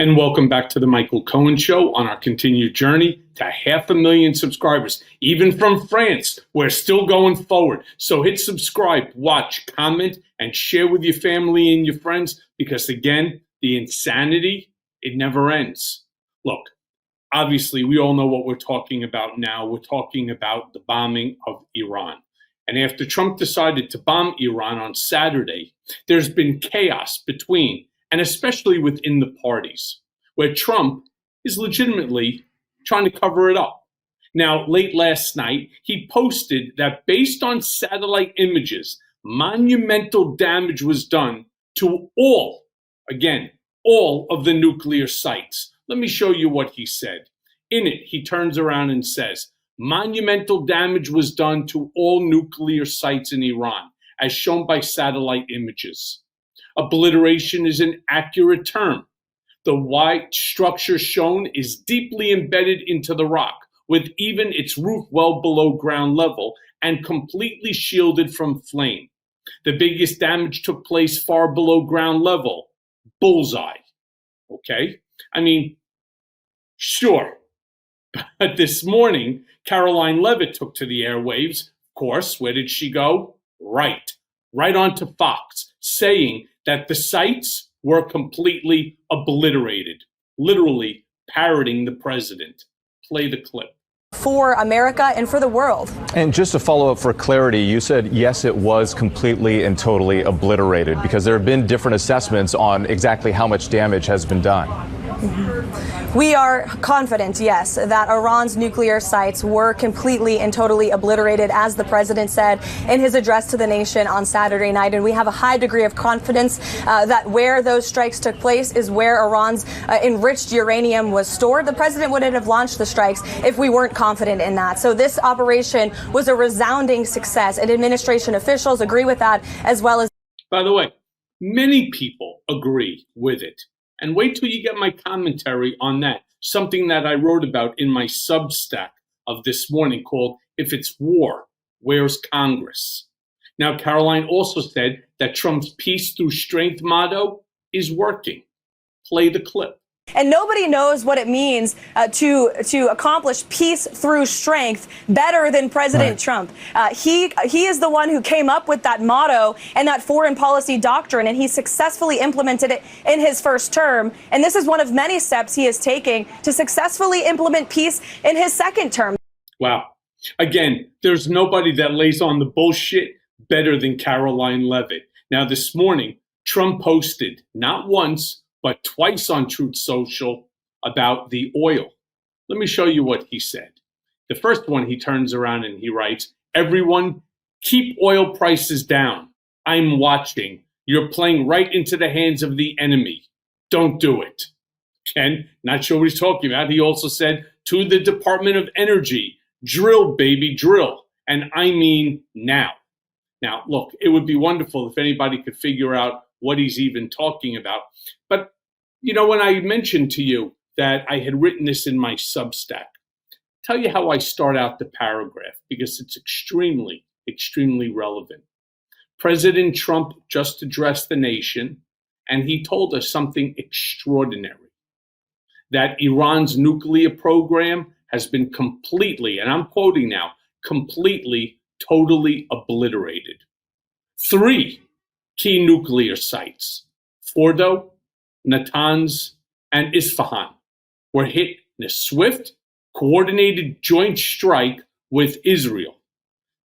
And welcome back to the Michael Cohen Show on our continued journey to 500,000 subscribers. Even from France, we're still going forward. So hit subscribe, watch, comment, and share with your family and your friends because, again, the insanity, it never ends. Look, obviously, we all know what we're talking about now. We're talking about the bombing of Iran. And after Trump decided to bomb Iran on Saturday, there's been chaos between and especially within the parties, where Trump is legitimately trying to cover it up. Now, late last night, he posted that based on satellite images, monumental damage was done to all of the nuclear sites. Let me show you what he said. In it, he turns around and says, monumental damage was done to all nuclear sites in Iran, as shown by satellite images. Obliteration is an accurate term. The white structure shown is deeply embedded into the rock, with even its roof well below ground level and completely shielded from flame. The biggest damage took place far below ground level. Bullseye. Okay? I mean, sure. But this morning, Caroline Leavitt took to the airwaves. Of course, where did she go? Right onto Fox, saying that the sites were completely obliterated, literally parroting the president. Play the clip. For America and for the world. And just to follow up for clarity, you said, yes, it was completely and totally obliterated because there have been different assessments on exactly how much damage has been done. We are confident, yes, that Iran's nuclear sites were completely and totally obliterated, as the president said in his address to the nation on Saturday night. And we have a high degree of confidence that where those strikes took place is where Iran's enriched uranium was stored. The president wouldn't have launched the strikes if we weren't confident in that. So this operation was a resounding success, and administration officials agree with that, as well as. By the way, many people agree with it. And wait till you get my commentary on that, something that I wrote about in my Substack of this morning called If It's War, Where's Congress? Now, Caroline also said that Trump's peace through strength motto is working. Play the clip. And nobody knows what it means to accomplish peace through strength better than President Trump. He is the one who came up with that motto and that foreign policy doctrine, and he successfully implemented it in his first term. And this is one of many steps he is taking to successfully implement peace in his second term. Wow. Again, there's nobody that lays on the bullshit better than Caroline Leavitt. Now, this morning, Trump posted not once, but twice on Truth Social about the oil. Let me show you what he said. The first one, he turns around and he writes, everyone, keep oil prices down. I'm watching. You're playing right into the hands of the enemy. Don't do it. Ken, not sure what he's talking about. He also said to the Department of Energy, drill, baby, drill. And I mean now. Now, look, it would be wonderful if anybody could figure out what he's even talking about. But, you know, when I mentioned to you that I had written this in my Substack, tell you how I start out the paragraph, because it's extremely, extremely relevant. President Trump just addressed the nation, and he told us something extraordinary, that Iran's nuclear program has been completely, and I'm quoting now, completely, totally obliterated. 3 key nuclear sites, Fordo, Natanz, and Isfahan, were hit in a swift, coordinated joint strike with Israel.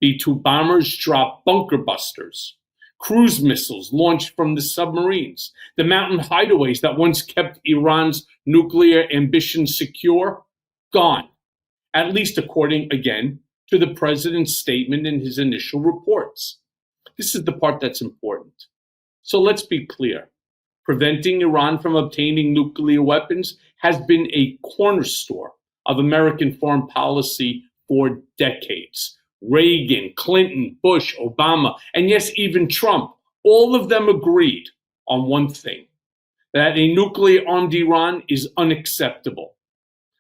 B-2 bombers dropped bunker busters, cruise missiles launched from the submarines, the mountain hideaways that once kept Iran's nuclear ambitions secure, gone, at least according, again, to the president's statement in his initial reports. This is the part that's important. So let's be clear. Preventing Iran from obtaining nuclear weapons has been a cornerstone of American foreign policy for decades. Reagan, Clinton, Bush, Obama, and yes, even Trump, all of them agreed on one thing, that a nuclear-armed Iran is unacceptable.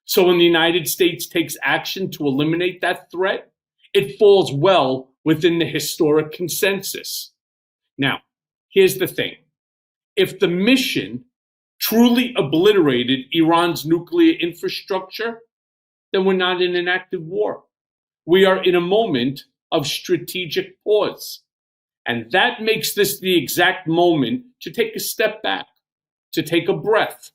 So when the United States takes action to eliminate that threat, it falls well within the historic consensus. Now, here's the thing. If the mission truly obliterated Iran's nuclear infrastructure, then we're not in an active war. We are in a moment of strategic pause. And that makes this the exact moment to take a step back, to take a breath,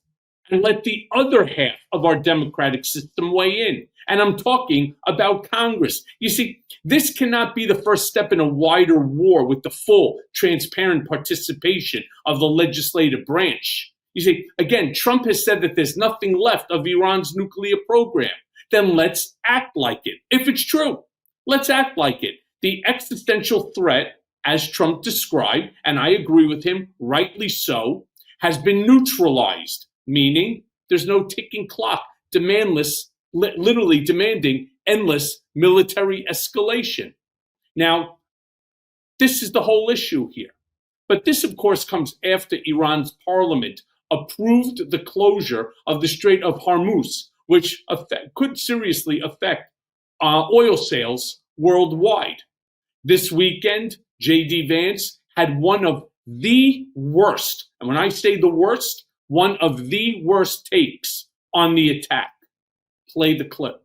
and let the other half of our democratic system weigh in. And I'm talking about Congress. You see, this cannot be the first step in a wider war with the full, transparent participation of the legislative branch. You see, again, Trump has said that there's nothing left of Iran's nuclear program. Then let's act like it. If it's true, let's act like it. The existential threat, as Trump described, and I agree with him, rightly so, has been neutralized, meaning there's no ticking clock, literally demanding endless military escalation. Now, this is the whole issue here. But this, of course, comes after Iran's parliament approved the closure of the Strait of Hormuz, which could seriously affect oil sales worldwide. This weekend, J.D. Vance had one of the worst, and when I say the worst, one of the worst takes on the attack. Play the clip.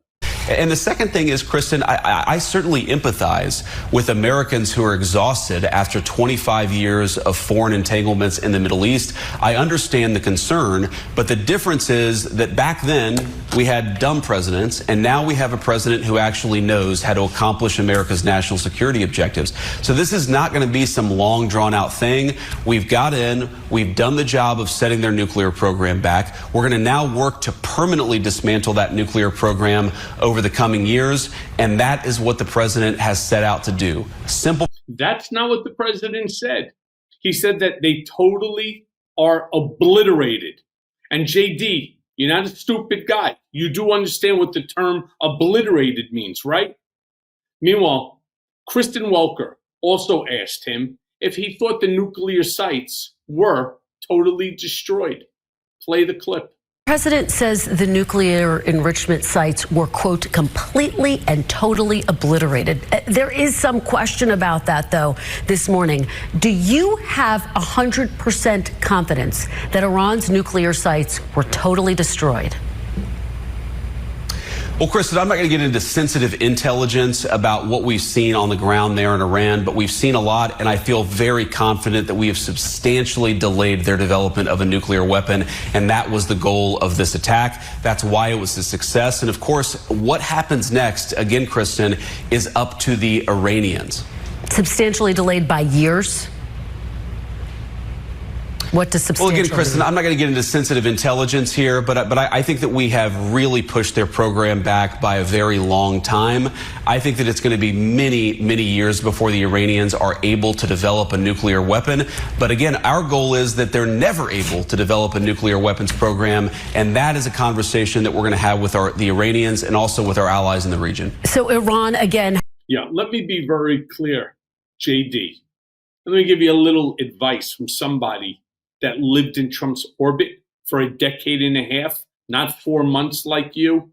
And the second thing is, Kristen, I certainly empathize with Americans who are exhausted after 25 years of foreign entanglements in the Middle East. I understand the concern, but the difference is that back then we had dumb presidents, and now we have a president who actually knows how to accomplish America's national security objectives. So this is not going to be some long, drawn-out thing. We've got in, we've done the job of setting their nuclear program back. We're going to now work to permanently dismantle that nuclear program over the coming years, and that is what the president has set out to do. Simple. That's not what the president said. He said that they totally are obliterated. And JD, you're not a stupid guy. You do understand what the term obliterated means, right? Meanwhile, Kristen Welker also asked him if he thought the nuclear sites were totally destroyed. Play the clip. The president says the nuclear enrichment sites were, quote, completely and totally obliterated. There is some question about that, though, this morning. Do you have 100% confidence that Iran's nuclear sites were totally destroyed? Well, Kristen, I'm not going to get into sensitive intelligence about what we've seen on the ground there in Iran, but we've seen a lot, and I feel very confident that we have substantially delayed their development of a nuclear weapon, and that was the goal of this attack. That's why it was a success. And of course, what happens next, again, Kristen, is up to the Iranians. Substantially delayed by years? What does substantial Well, again, Kristen, I'm not going to get into sensitive intelligence here, but I think that we have really pushed their program back by a very long time. I think that it's going to be many, many years before the Iranians are able to develop a nuclear weapon. But again, our goal is that they're never able to develop a nuclear weapons program, and that is a conversation that we're going to have with the Iranians and also with our allies in the region. So Iran, again. Yeah, let me be very clear, JD. Let me give you a little advice from somebody that lived in Trump's orbit for a decade and a half, not 4 months like you.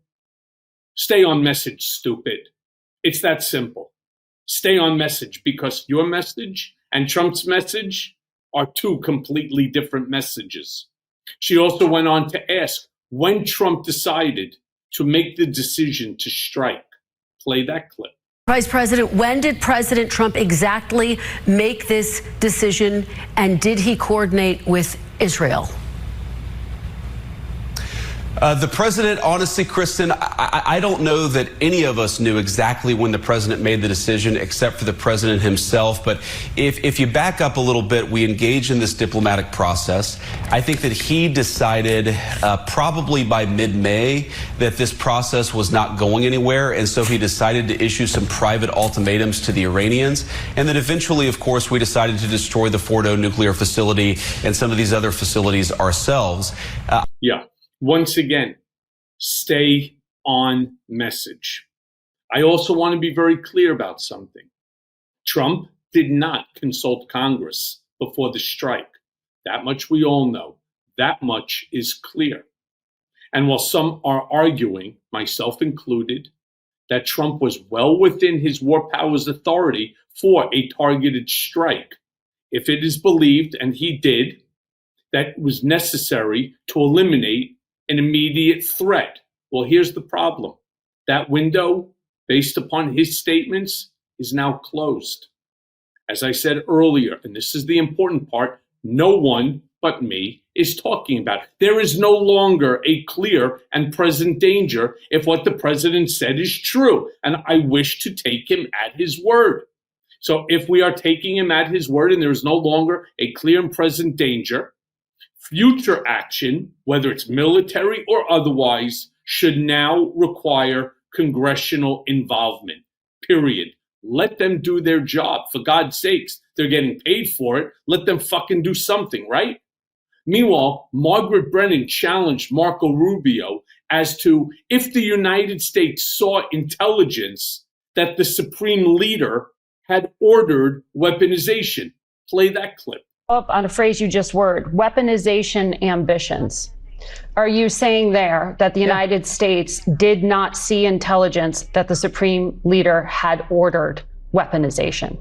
Stay on message, stupid. It's that simple. Stay on message, because your message and Trump's message are two completely different messages. She also went on to ask when Trump decided to make the decision to strike. Play that clip. Vice President, when did President Trump exactly make this decision, and did he coordinate with Israel? The president, honestly, Kristen, I don't know that any of us knew exactly when the president made the decision, except for the president himself. But if you back up a little bit, we engaged in this diplomatic process. I think that he decided probably by mid-May that this process was not going anywhere. And so he decided to issue some private ultimatums to the Iranians. And then eventually, of course, we decided to destroy the Fordo nuclear facility and some of these other facilities ourselves. Yeah. Once again, stay on message. I also want to be very clear about something. Trump did not consult Congress before the strike. That much we all know. That much is clear. And while some are arguing, myself included, that Trump was well within his war powers authority for a targeted strike, if it is believed, and he did, that was necessary to eliminate an immediate threat. Well, here's the problem. That window, based upon his statements, is now closed. As I said earlier, and this is the important part, no one but me is talking about it. There is no longer a clear and present danger if what the president said is true. And I wish to take him at his word. So if we are taking him at his word and there is no longer a clear and present danger, future action, whether it's military or otherwise, should now require congressional involvement, period. Let them do their job. For God's sakes, they're getting paid for it. Let them fucking do something, right? Meanwhile, Margaret Brennan challenged Marco Rubio as to if the United States saw intelligence that the supreme leader had ordered weaponization. Play that clip. Up on a phrase you just word, weaponization ambitions. Are you saying there that the United States did not see intelligence that the supreme leader had ordered weaponization?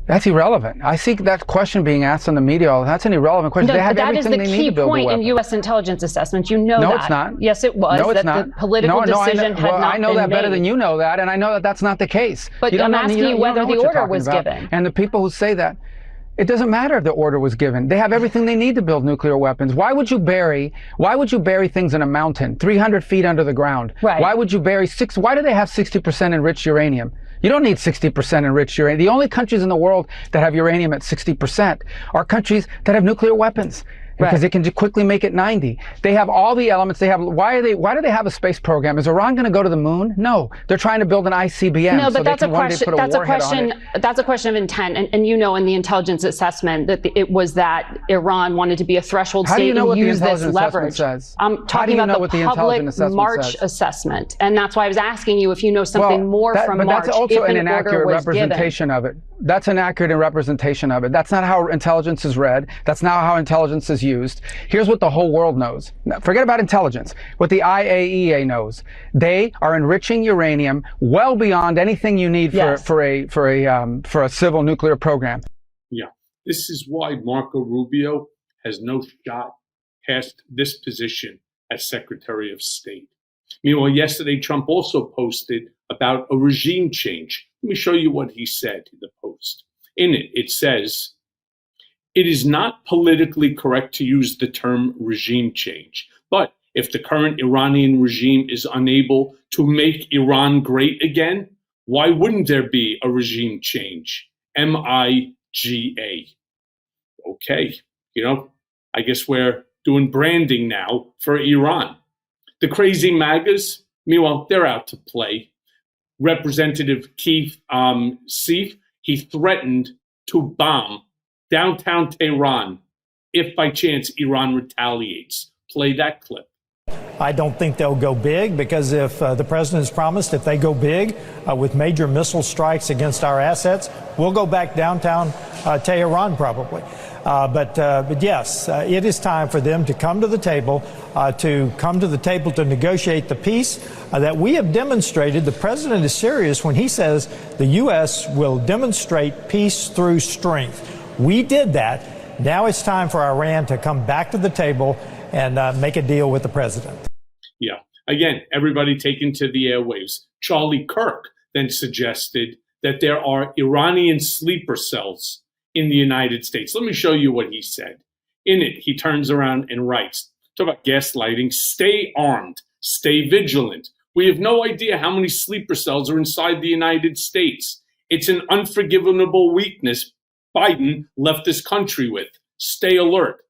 That's irrelevant. I see that question being asked in the media. That's an irrelevant question. No, they have that is everything the they need key to build a point weapon. in U.S. intelligence assessments. You know that. No, it's not. Yes, it was. No, it's that not. The political decision had not I know been that better made. than you know that, and I know that that's not the case. But I'm asking you whether the order was given. And the people who say that, it doesn't matter if the order was given. They have everything they need to build nuclear weapons. Why would you bury things in a mountain, 300 feet under the ground? Right. Why would you bury why do they have 60% enriched uranium? You don't need 60% enriched uranium. The only countries in the world that have uranium at 60% are countries that have nuclear weapons. Because they can quickly make it 90. They have all the elements. They have. Why do they have a space program? Is Iran going to go to the moon? No, they're trying to build an ICBM. No, but so that's they a can one day question. put a That's a warhead on question. it. That's a question of intent, and you know, in the intelligence assessment, that it was that Iran wanted to be a threshold How do you state know and what the use this intelligence leverage. assessment says? I'm How do talking you about know what the public intelligence assessment March says? assessment, and that's why I was asking you if you know something more from but March. that's also if an an order inaccurate was representation given. of it. That's an accurate representation of it. That's not how intelligence is read. That's not how intelligence is used. Here's what the whole world knows. Now, forget about intelligence. What the IAEA knows. They are enriching uranium well beyond anything you need for a civil nuclear program. Yeah, this is why Marco Rubio has no shot past this position as Secretary of State. Meanwhile, yesterday, Trump also posted about a regime change. Let me show you what he said in the post. In it, it says, "It is not politically correct to use the term regime change, but if the current Iranian regime is unable to make Iran great again, why wouldn't there be a regime change? MIGA." Okay, I guess we're doing branding now for Iran. The crazy MAGAs, meanwhile, they're out to play. Representative Keith Seif, he threatened to bomb downtown Tehran if by chance Iran retaliates. Play that clip. I don't think they'll go big because if the president's promised if they go big with major missile strikes against our assets, we'll go back downtown Tehran probably. But yes, it is time for them to come to the table, to negotiate the peace that we have demonstrated. The president is serious when he says the U.S. will demonstrate peace through strength. We did that. Now it's time for Iran to come back to the table and make a deal with the president. Yeah. Again, everybody taken to the airwaves. Charlie Kirk then suggested that there are Iranian sleeper cells in the United States. Let me show you what he said. In it, he turns around and writes, talk about gaslighting, "Stay armed, stay vigilant. We have no idea how many sleeper cells are inside the United States. It's an unforgivable weakness Biden left this country with. Stay alert.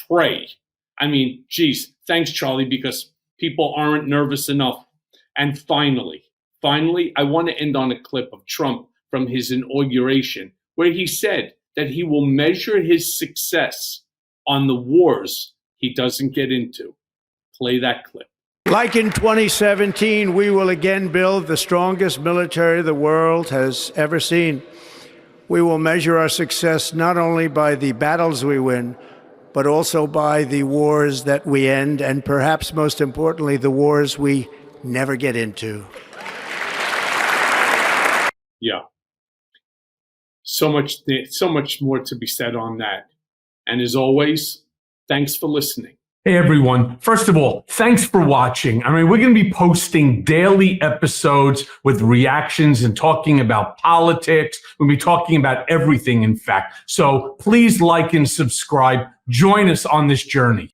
Pray." I mean, geez, thanks, Charlie, because people aren't nervous enough. And finally, I want to end on a clip of Trump from his inauguration, where he said that he will measure his success on the wars he doesn't get into. Play that clip. Like in 2017, we will again build the strongest military the world has ever seen. We will measure our success not only by the battles we win, but also by the wars that we end, and perhaps most importantly, the wars we never get into. Yeah. So much more to be said on that. And as always, thanks for listening. Hey everyone. First of all, thanks for watching. I mean, we're going to be posting daily episodes with reactions and talking about politics. We'll be talking about everything, in fact. So please like and subscribe. Join us on this journey.